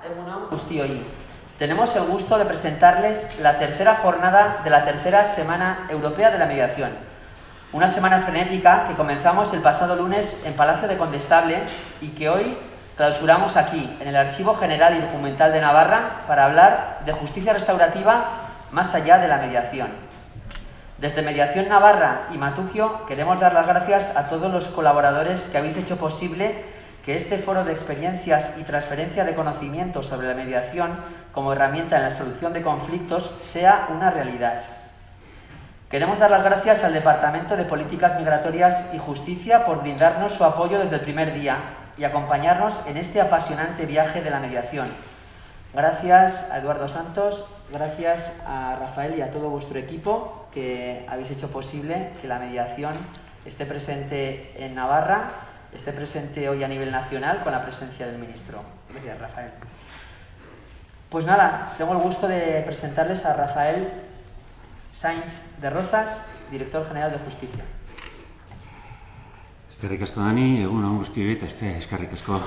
Hoy tenemos el gusto de presentarles la tercera jornada de la tercera Semana Europea de la Mediación. Una semana frenética que comenzamos el pasado lunes en Palacio de Condestable y que hoy clausuramos aquí, en el Archivo General y Documental de Navarra, para hablar de justicia restaurativa más allá de la mediación. Desde Mediación Navarra y Matuquio queremos dar las gracias a todos los colaboradores que habéis hecho posible que este foro de experiencias y transferencia de conocimientos sobre la mediación como herramienta en la solución de conflictos sea una realidad. Queremos dar las gracias al Departamento de Políticas Migratorias y Justicia por brindarnos su apoyo desde el primer día y acompañarnos en este apasionante viaje de la mediación. Gracias a Eduardo Santos, gracias a Rafael y a todo vuestro equipo que habéis hecho posible que la mediación esté presente en Navarra, esté presente hoy a nivel nacional con la presencia del ministro. Gracias, Rafael. Pues nada, tengo el gusto de presentarles a Rafael Sainz de Rozas, director general de Justicia. Eskerrik asko, Dani, egun guztioi, eskerrik asko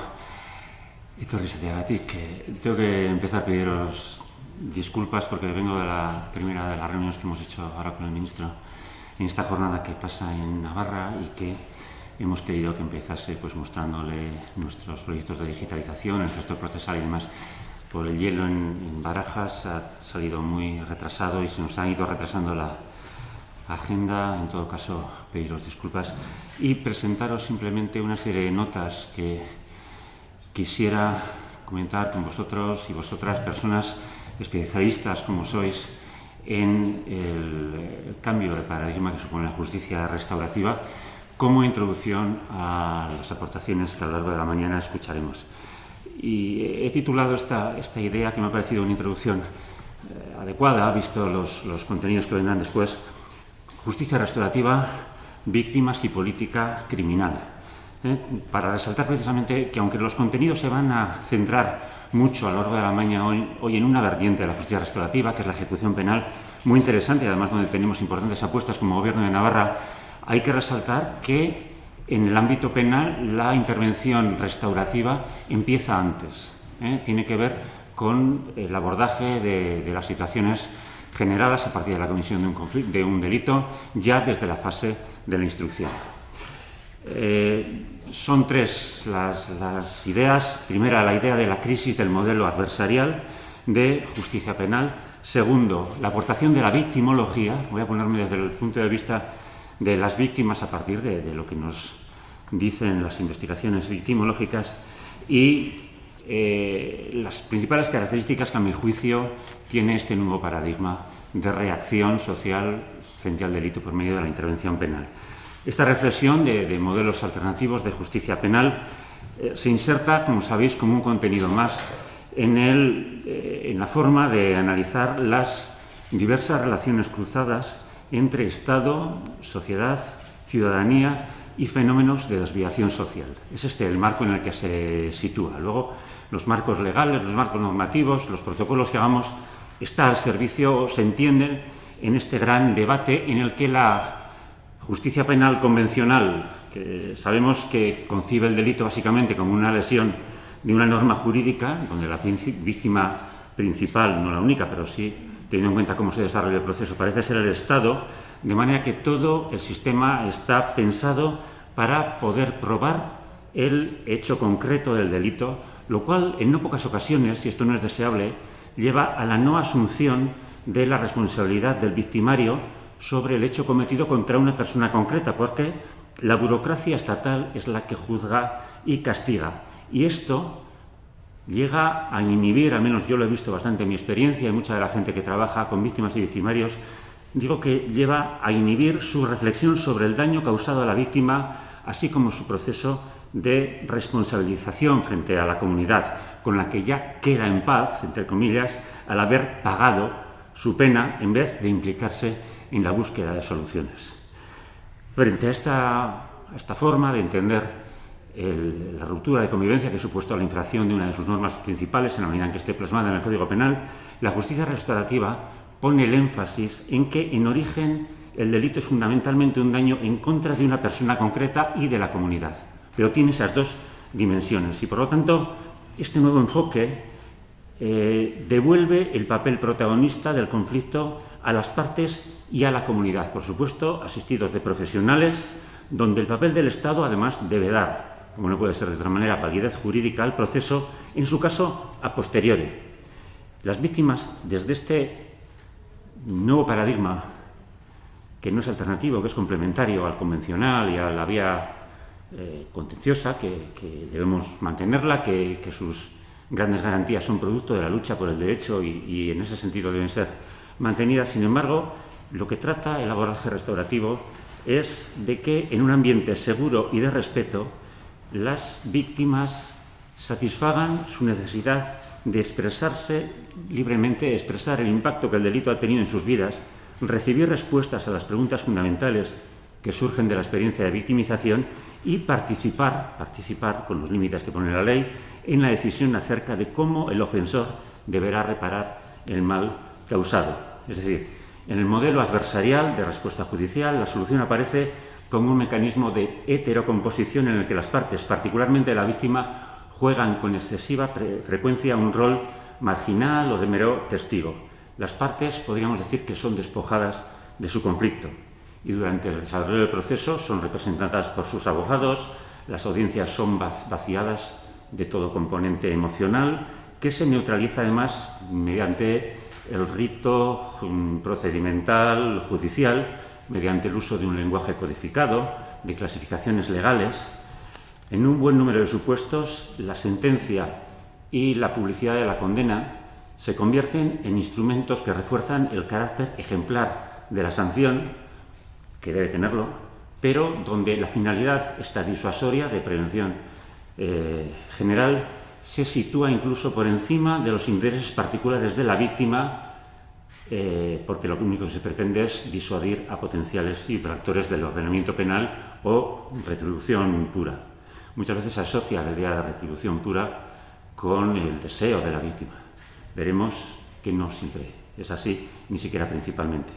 etorri izateagatik. Tengo que empezar a pediros disculpas porque vengo de la primera de las reuniones que hemos hecho ahora con el ministro en esta jornada que pasa en Navarra y que hemos querido que empezase pues mostrándole nuestros proyectos de digitalización, el gestor procesal y demás. Por el hielo en Barajas ha salido muy retrasado y se nos ha ido retrasando la agenda. En todo caso, pediros disculpas y presentaros simplemente una serie de notas que quisiera comentar con vosotros y vosotras, personas especialistas como sois en el cambio de paradigma que supone la justicia restaurativa, como introducción a las aportaciones que a lo largo de la mañana escucharemos. Y he titulado esta idea, que me ha parecido una introducción adecuada, visto los contenidos que vendrán después: justicia restaurativa, víctimas y política criminal. Para resaltar precisamente que aunque los contenidos se van a centrar mucho a lo largo de la mañana hoy en una vertiente de la justicia restaurativa, que es la ejecución penal, muy interesante y además donde tenemos importantes apuestas como Gobierno de Navarra, hay que resaltar que en el ámbito penal la intervención restaurativa empieza antes. Tiene que ver con el abordaje de las situaciones generadas a partir de la comisión de un delito, ya desde la fase de la instrucción. Son tres las ideas. Primera, la idea de la crisis del modelo adversarial de justicia penal. Segundo, la aportación de la victimología. Voy a ponerme desde el punto de vista de las víctimas a partir de lo que nos dicen las investigaciones victimológicas y las principales características que, a mi juicio, tiene este nuevo paradigma de reacción social frente al delito por medio de la intervención penal. Esta reflexión de modelos alternativos de justicia penal se inserta, como sabéis, como un contenido más en la forma de analizar las diversas relaciones cruzadas entre Estado, sociedad, ciudadanía y fenómenos de desviación social. Es este el marco en el que se sitúa. Luego, los marcos legales, los marcos normativos, los protocolos que hagamos, está al servicio, se entienden en este gran debate en el que la justicia penal convencional, que sabemos que concibe el delito básicamente como una lesión de una norma jurídica, donde la víctima principal, no la única, pero sí, teniendo en cuenta cómo se desarrolla el proceso, parece ser el Estado, de manera que todo el sistema está pensado para poder probar el hecho concreto del delito, lo cual, en no pocas ocasiones, y esto no es deseable, lleva a la no asunción de la responsabilidad del victimario sobre el hecho cometido contra una persona concreta, porque la burocracia estatal es la que juzga y castiga. Y esto llega a inhibir, al menos yo lo he visto bastante en mi experiencia y mucha de la gente que trabaja con víctimas y victimarios, digo que lleva a inhibir su reflexión sobre el daño causado a la víctima, así como su proceso de responsabilización frente a la comunidad, con la que ya queda en paz, entre comillas, al haber pagado su pena en vez de implicarse en la búsqueda de soluciones. Frente a esta forma de entender la ruptura de convivencia que ha supuesto la infracción de una de sus normas principales, en la medida en que esté plasmada en el Código Penal, la justicia restaurativa pone el énfasis en que, en origen, el delito es fundamentalmente un daño en contra de una persona concreta y de la comunidad, pero tiene esas dos dimensiones y, por lo tanto, este nuevo enfoque devuelve el papel protagonista del conflicto a las partes y a la comunidad, por supuesto, asistidos de profesionales, donde el papel del Estado, además, debe dar, como no puede ser de otra manera, validez jurídica al proceso, en su caso, a posteriori. Las víctimas, desde este nuevo paradigma, que no es alternativo, que es complementario al convencional y a la vía contenciosa, que debemos mantenerla, que sus grandes garantías son producto de la lucha por el derecho y en ese sentido deben ser mantenidas. Sin embargo, lo que trata el abordaje restaurativo es de que en un ambiente seguro y de respeto las víctimas satisfagan su necesidad de expresarse libremente, expresar el impacto que el delito ha tenido en sus vidas, recibir respuestas a las preguntas fundamentales que surgen de la experiencia de victimización y participar con los límites que pone la ley en la decisión acerca de cómo el ofensor deberá reparar el mal causado. Es decir, en el modelo adversarial de respuesta judicial, la solución aparece como un mecanismo de heterocomposición en el que las partes, particularmente la víctima, juegan con excesiva frecuencia un rol marginal o de mero testigo. Las partes podríamos decir que son despojadas de su conflicto y durante el desarrollo del proceso son representadas por sus abogados, las audiencias son vaciadas de todo componente emocional que se neutraliza además mediante el rito procedimental judicial, mediante el uso de un lenguaje codificado, de clasificaciones legales. En un buen número de supuestos, la sentencia y la publicidad de la condena se convierten en instrumentos que refuerzan el carácter ejemplar de la sanción, que debe tenerlo, pero donde la finalidad, esta disuasoria de prevención general, se sitúa incluso por encima de los intereses particulares de la víctima, porque lo único que se pretende es disuadir a potenciales infractores del ordenamiento penal o retribución pura. Muchas veces se asocia la idea de retribución pura con el deseo de la víctima. Veremos que no siempre es así, ni siquiera principalmente.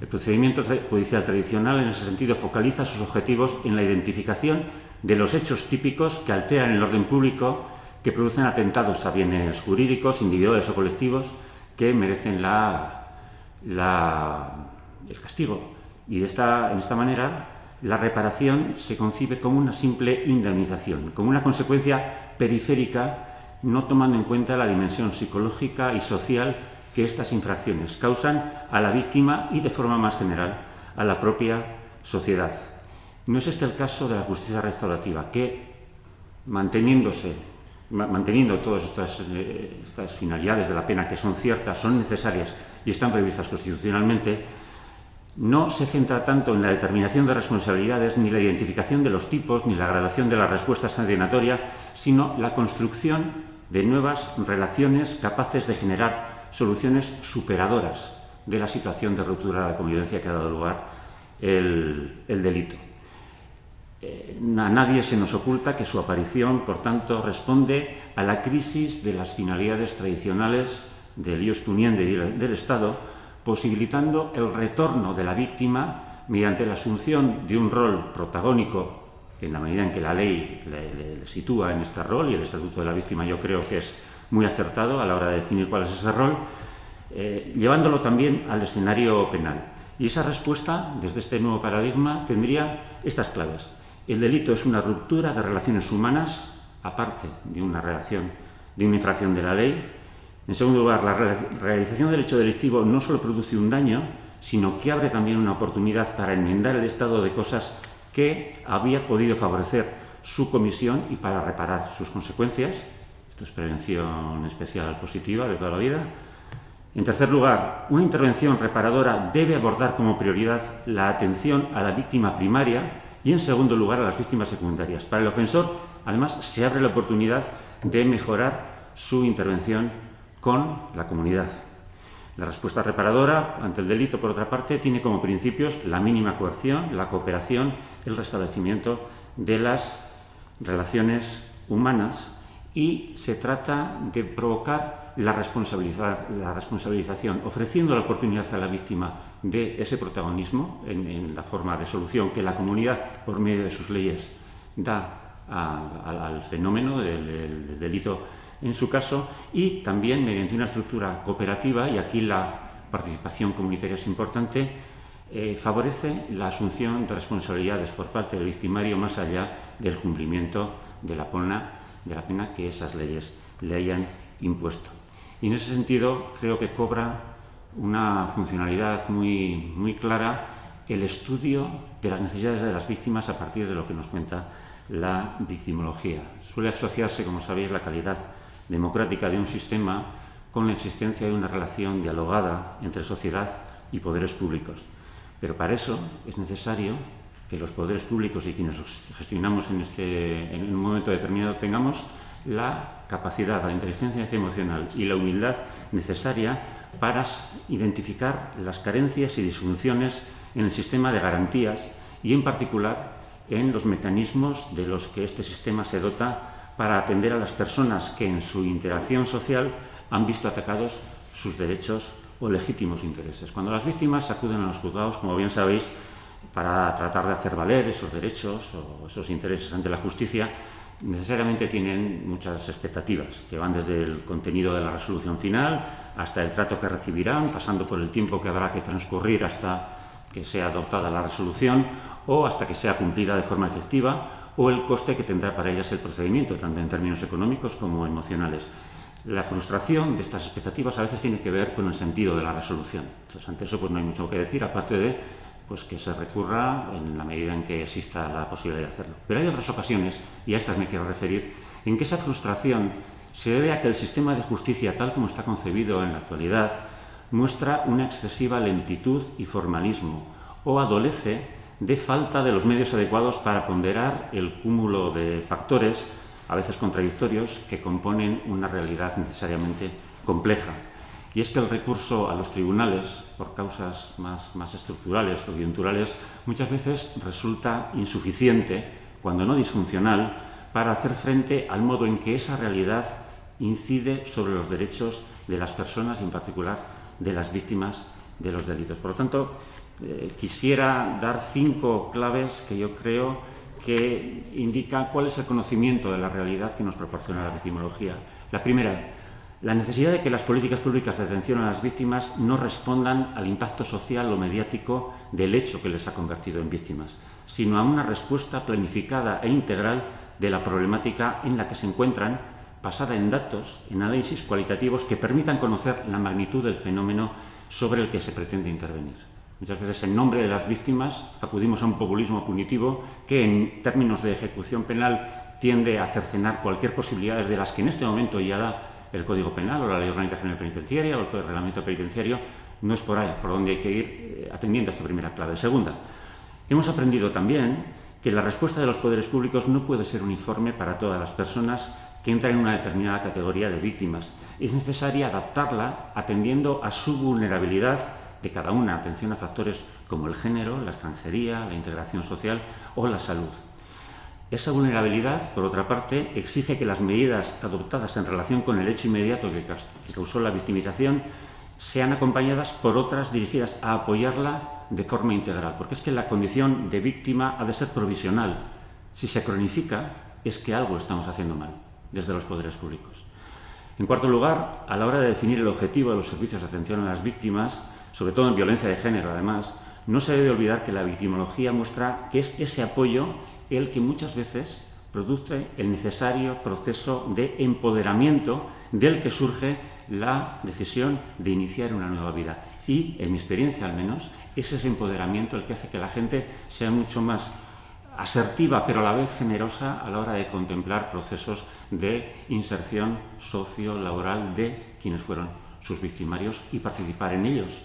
El procedimiento judicial tradicional, en ese sentido, focaliza sus objetivos en la identificación de los hechos típicos que alteran el orden público, que producen atentados a bienes jurídicos, individuales o colectivos, que merecen el castigo. Y en esta manera, la reparación se concibe como una simple indemnización, como una consecuencia periférica, no tomando en cuenta la dimensión psicológica y social que estas infracciones causan a la víctima y, de forma más general, a la propia sociedad. No es este el caso de la justicia restaurativa, que, manteniendo todas estas finalidades de la pena, que son ciertas, son necesarias y están previstas constitucionalmente, no se centra tanto en la determinación de responsabilidades, ni la identificación de los tipos, ni la gradación de la respuesta sancionatoria, sino la construcción de nuevas relaciones capaces de generar soluciones superadoras de la situación de ruptura de la convivencia que ha dado lugar el delito. A nadie se nos oculta que su aparición, por tanto, responde a la crisis de las finalidades tradicionales del ius puniendi del Estado, posibilitando el retorno de la víctima mediante la asunción de un rol protagónico, en la medida en que la ley le sitúa en este rol, y el Estatuto de la Víctima yo creo que es muy acertado a la hora de definir cuál es ese rol, llevándolo también al escenario penal. Y esa respuesta, desde este nuevo paradigma, tendría estas claves. El delito es una ruptura de relaciones humanas, aparte de una infracción de la ley. En segundo lugar, la realización del hecho delictivo no solo produce un daño, sino que abre también una oportunidad para enmendar el estado de cosas que había podido favorecer su comisión y para reparar sus consecuencias. Esto es prevención especial positiva de toda la vida. En tercer lugar, una intervención reparadora debe abordar como prioridad la atención a la víctima primaria y, en segundo lugar, a las víctimas secundarias. Para el ofensor, además, se abre la oportunidad de mejorar su intervención con la comunidad. La respuesta reparadora ante el delito, por otra parte, tiene como principios la mínima coerción, la cooperación, el restablecimiento de las relaciones humanas, y se trata de provocar la responsabilización, ofreciendo la oportunidad a la víctima de ese protagonismo en la forma de solución que la comunidad, por medio de sus leyes, da al fenómeno del delito en su caso, y también mediante una estructura cooperativa, y aquí la participación comunitaria es importante, favorece la asunción de responsabilidades por parte del victimario más allá del cumplimiento de la pena que esas leyes le hayan impuesto. Y en ese sentido creo que cobra una funcionalidad muy clara el estudio de las necesidades de las víctimas a partir de lo que nos cuenta la victimología. Suele asociarse, como sabéis, la calidad democrática de un sistema con la existencia de una relación dialogada entre sociedad y poderes públicos. Pero para eso es necesario que los poderes públicos y quienes los gestionamos en un momento determinado tengamos la capacidad, la inteligencia emocional y la humildad necesaria para identificar las carencias y disfunciones en el sistema de garantías y, en particular, en los mecanismos de los que este sistema se dota para atender a las personas que en su interacción social han visto atacados sus derechos o legítimos intereses. Cuando las víctimas acuden a los juzgados, como bien sabéis, para tratar de hacer valer esos derechos o esos intereses ante la justicia, necesariamente tienen muchas expectativas, que van desde el contenido de la resolución final hasta el trato que recibirán, pasando por el tiempo que habrá que transcurrir hasta que sea adoptada la resolución o hasta que sea cumplida de forma efectiva, o el coste que tendrá para ellas el procedimiento, tanto en términos económicos como emocionales. La frustración de estas expectativas a veces tiene que ver con el sentido de la resolución. Entonces, ante eso no hay mucho que decir, aparte de que se recurra en la medida en que exista la posibilidad de hacerlo. Pero hay otras ocasiones, y a estas me quiero referir, en que esa frustración se debe a que el sistema de justicia, tal como está concebido en la actualidad, muestra una excesiva lentitud y formalismo, o adolece de falta de los medios adecuados para ponderar el cúmulo de factores, a veces contradictorios, que componen una realidad necesariamente compleja. Y es que el recurso a los tribunales, por causas más estructurales, coyunturales, muchas veces resulta insuficiente, cuando no disfuncional, para hacer frente al modo en que esa realidad incide sobre los derechos de las personas, y en particular de las víctimas de los delitos. Por lo tanto, quisiera dar 5 claves que yo creo que indican cuál es el conocimiento de la realidad que nos proporciona la victimología. La primera, la necesidad de que las políticas públicas de atención a las víctimas no respondan al impacto social o mediático del hecho que les ha convertido en víctimas, sino a una respuesta planificada e integral de la problemática en la que se encuentran, basada en datos, en análisis cualitativos que permitan conocer la magnitud del fenómeno sobre el que se pretende intervenir. Muchas veces, en nombre de las víctimas, acudimos a un populismo punitivo que, en términos de ejecución penal, tiende a cercenar cualquier posibilidad de las que en este momento ya da el Código Penal o la Ley Orgánica General Penitenciaria o el Reglamento Penitenciario. No es por ahí por donde hay que ir atendiendo a esta primera clave. Segunda, hemos aprendido también que la respuesta de los poderes públicos no puede ser uniforme para todas las personas que entran en una determinada categoría de víctimas. Es necesaria adaptarla atendiendo a su vulnerabilidad de cada una, atención a factores como el género, la extranjería, la integración social o la salud. Esa vulnerabilidad, por otra parte, exige que las medidas adoptadas en relación con el hecho inmediato que causó la victimización sean acompañadas por otras dirigidas a apoyarla de forma integral, porque es que la condición de víctima ha de ser provisional. Si se cronifica, es que algo estamos haciendo mal desde los poderes públicos. En cuarto lugar, a la hora de definir el objetivo de los servicios de atención a las víctimas, sobre todo en violencia de género, además, no se debe olvidar que la victimología muestra que es ese apoyo el que muchas veces produce el necesario proceso de empoderamiento del que surge la decisión de iniciar una nueva vida. Y, en mi experiencia al menos, es ese empoderamiento el que hace que la gente sea mucho más asertiva, pero a la vez generosa a la hora de contemplar procesos de inserción socio-laboral de quienes fueron sus victimarios y participar en ellos,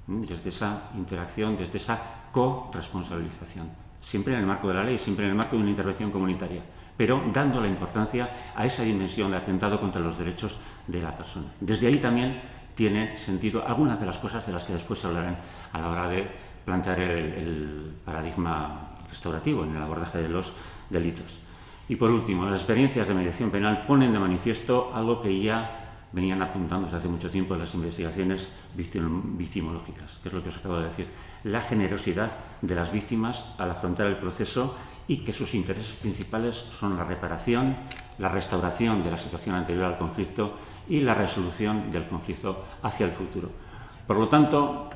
desde esa interacción, desde esa corresponsabilización. Siempre en el marco de la ley, siempre en el marco de una intervención comunitaria, pero dando la importancia a esa dimensión de atentado contra los derechos de la persona. Desde ahí también tiene sentido algunas de las cosas de las que después se hablarán a la hora de plantear el paradigma restaurativo en el abordaje de los delitos. Y por último, las experiencias de mediación penal ponen de manifiesto algo que ya venían apuntando desde hace mucho tiempo en las investigaciones victimológicas, que es lo que os acabo de decir, la generosidad de las víctimas al afrontar el proceso y que sus intereses principales son la reparación, la restauración de la situación anterior al conflicto y la resolución del conflicto hacia el futuro. Por lo tanto,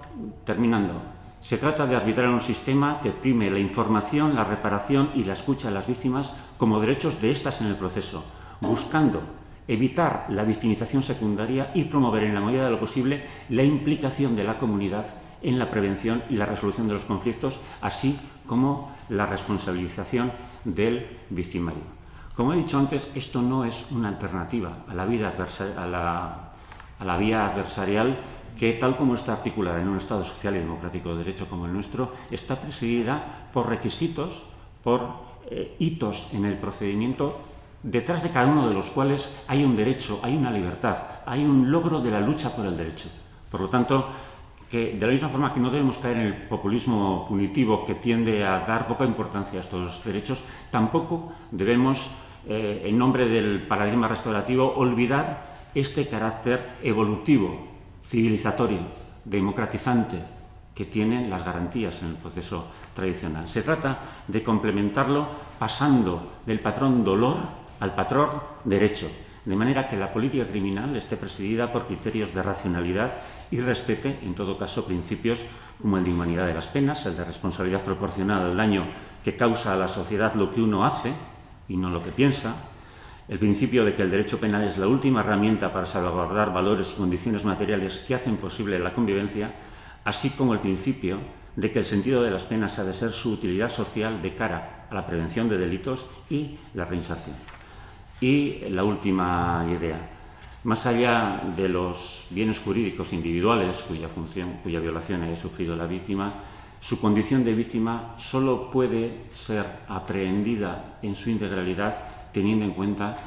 terminando, se trata de arbitrar un sistema que prime la información, la reparación y la escucha de las víctimas como derechos de éstas en el proceso, buscando evitar la victimización secundaria y promover en la medida de lo posible la implicación de la comunidad en la prevención y la resolución de los conflictos, así como la responsabilización del victimario. Como he dicho antes, esto no es una alternativa a la vía adversarial que, tal como está articulada en un Estado social y democrático de derecho como el nuestro, está presidida por requisitos, por hitos en el procedimiento, detrás de cada uno de los cuales hay un derecho, hay una libertad, hay un logro de la lucha por el derecho. Por lo tanto, que de la misma forma que no debemos caer en el populismo punitivo que tiende a dar poca importancia a estos derechos, tampoco debemos, en nombre del paradigma restaurativo, olvidar este carácter evolutivo, civilizatorio, democratizante, que tienen las garantías en el proceso tradicional. Se trata de complementarlo pasando del patrón dolor al patrón derecho, de manera que la política criminal esté presidida por criterios de racionalidad y respete, en todo caso, principios como el de humanidad de las penas, el de responsabilidad proporcional al daño que causa a la sociedad lo que uno hace y no lo que piensa, el principio de que el derecho penal es la última herramienta para salvaguardar valores y condiciones materiales que hacen posible la convivencia, así como el principio de que el sentido de las penas ha de ser su utilidad social de cara a la prevención de delitos y la reinserción. Y la última idea, más allá de los bienes jurídicos individuales cuya violación haya sufrido la víctima, su condición de víctima solo puede ser aprehendida en su integralidad teniendo en cuenta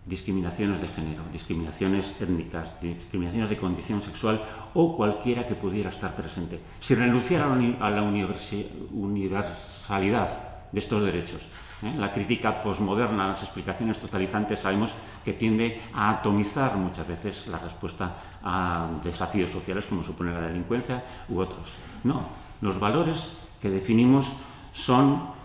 discriminaciones de género, discriminaciones étnicas, discriminaciones de condición sexual o cualquiera que pudiera estar presente. Si renunciara a la universalidad de estos derechos, la crítica posmoderna a las explicaciones totalizantes sabemos que tiende a atomizar muchas veces la respuesta a desafíos sociales como supone la delincuencia u otros. No, los valores que definimos son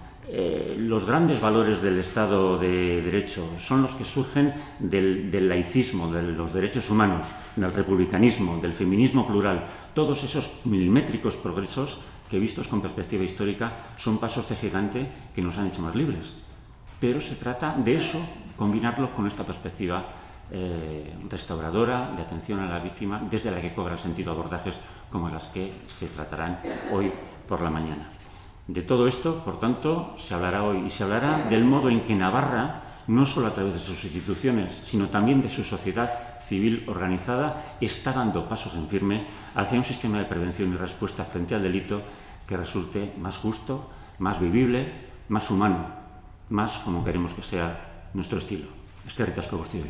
los grandes valores del Estado de Derecho, son los que surgen del laicismo, de los derechos humanos, del republicanismo, del feminismo plural. Todos esos milimétricos progresos que, vistos con perspectiva histórica, son pasos de gigante que nos han hecho más libres. Pero se trata de eso, combinarlo con esta perspectiva restauradora, de atención a la víctima, desde la que cobran sentido abordajes como las que se tratarán hoy por la mañana. De todo esto, por tanto, se hablará hoy y se hablará del modo en que Navarra, no solo a través de sus instituciones, sino también de su sociedad civil organizada, está dando pasos en firme hacia un sistema de prevención y respuesta frente al delito que resulte más justo, más vivible, más humano, más como queremos que sea nuestro estilo. Eskerrik asko guztioi.